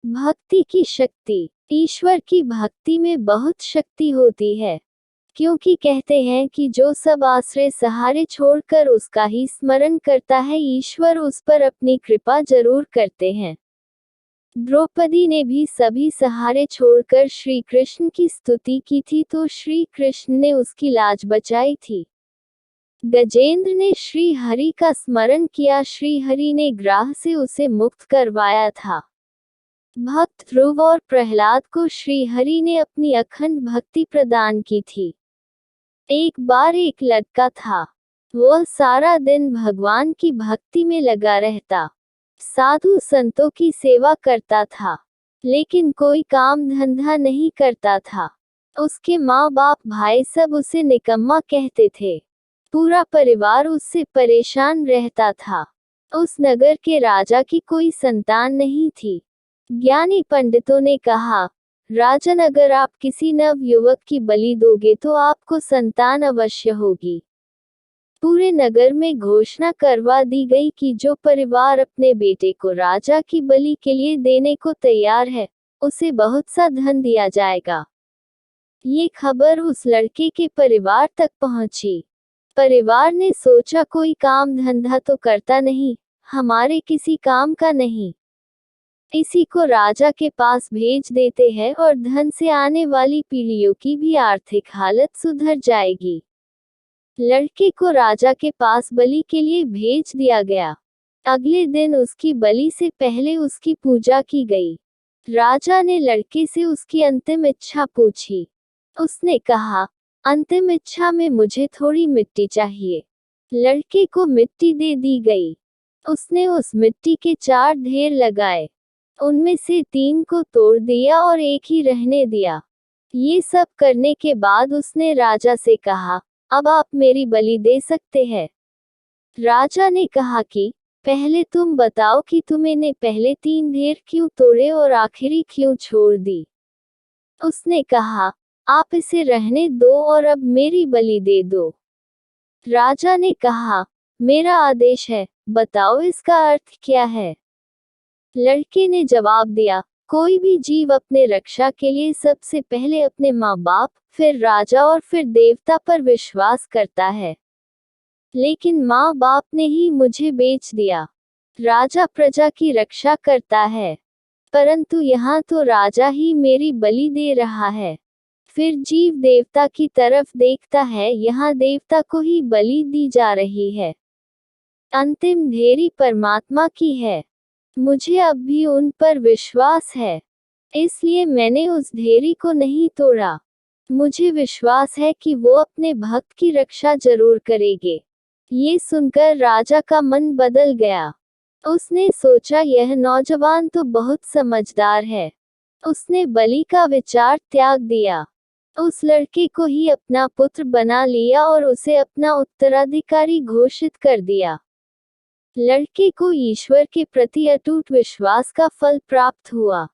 भक्ति की शक्ति। ईश्वर की भक्ति में बहुत शक्ति होती है, क्योंकि कहते हैं कि जो सब आश्रय सहारे छोड़कर उसका ही स्मरण करता है, ईश्वर उस पर अपनी कृपा जरूर करते हैं। द्रौपदी ने भी सभी सहारे छोड़कर श्री कृष्ण की स्तुति की थी, तो श्री कृष्ण ने उसकी लाज बचाई थी। गजेंद्र ने श्री हरि का स्मरण किया, श्री हरि ने ग्राह से उसे मुक्त करवाया था। भक्त ध्रुव और प्रहलाद को श्री हरि ने अपनी अखंड भक्ति प्रदान की थी। एक बार एक लड़का था, वह सारा दिन भगवान की भक्ति में लगा रहता, साधु संतों की सेवा करता था, लेकिन कोई काम धंधा नहीं करता था। उसके माँ बाप भाई सब उसे निकम्मा कहते थे। पूरा परिवार उससे परेशान रहता था। उस नगर के राजा की कोई संतान नहीं थी। ज्ञानी पंडितों ने कहा, राजन, अगर आप किसी नव युवक की बलि दोगे तो आपको संतान अवश्य होगी। पूरे नगर में घोषणा करवा दी गई कि जो परिवार अपने बेटे को राजा की बलि के लिए देने को तैयार है, उसे बहुत सा धन दिया जाएगा। ये खबर उस लड़के के परिवार तक पहुंची। परिवार ने सोचा, कोई काम धंधा तो करता नहीं, हमारे किसी काम का नहीं, इसी को राजा के पास भेज देते हैं और धन से आने वाली पीढ़ियों की भी आर्थिक हालत सुधर जाएगी। लड़के को राजा के पास बलि के लिए भेज दिया गया। अगले दिन उसकी बलि से पहले उसकी पूजा की गई। राजा ने लड़के से उसकी अंतिम इच्छा पूछी। उसने कहा, अंतिम इच्छा में मुझे थोड़ी मिट्टी चाहिए। लड़के को मिट्टी दे दी गई। उसने उस मिट्टी के 4 ढेर लगाए, उनमें से 3 को तोड़ दिया और एक ही रहने दिया। ये सब करने के बाद उसने राजा से कहा, अब आप मेरी बलि दे सकते हैं। राजा ने कहा कि पहले तुम बताओ कि तुमने पहले 3 ढेर क्यों तोड़े और आखिरी क्यों छोड़ दी। उसने कहा, आप इसे रहने दो और अब मेरी बलि दे दो। राजा ने कहा, मेरा आदेश है, बताओ इसका अर्थ क्या है। लड़के ने जवाब दिया, कोई भी जीव अपने रक्षा के लिए सबसे पहले अपने माँ बाप, फिर राजा और फिर देवता पर विश्वास करता है, लेकिन माँ बाप ने ही मुझे बेच दिया। राजा प्रजा की रक्षा करता है, परंतु यहाँ तो राजा ही मेरी बलि दे रहा है। फिर जीव देवता की तरफ देखता है, यहाँ देवता को ही बलि दी जा रही है। अंतिम ढेरी परमात्मा की है। मुझे अब भी उन पर विश्वास है, इसलिए मैंने उस ढेरी को नहीं तोड़ा। मुझे विश्वास है कि वो अपने भक्त की रक्षा जरूर करेंगे। ये सुनकर राजा का मन बदल गया। उसने सोचा, यह नौजवान तो बहुत समझदार है। उसने बलि का विचार त्याग दिया। उस लड़के को ही अपना पुत्र बना लिया और उसे अपना उत्तराधिकारी घोषित कर दिया। लड़के को ईश्वर के प्रति अटूट विश्वास का फल प्राप्त हुआ।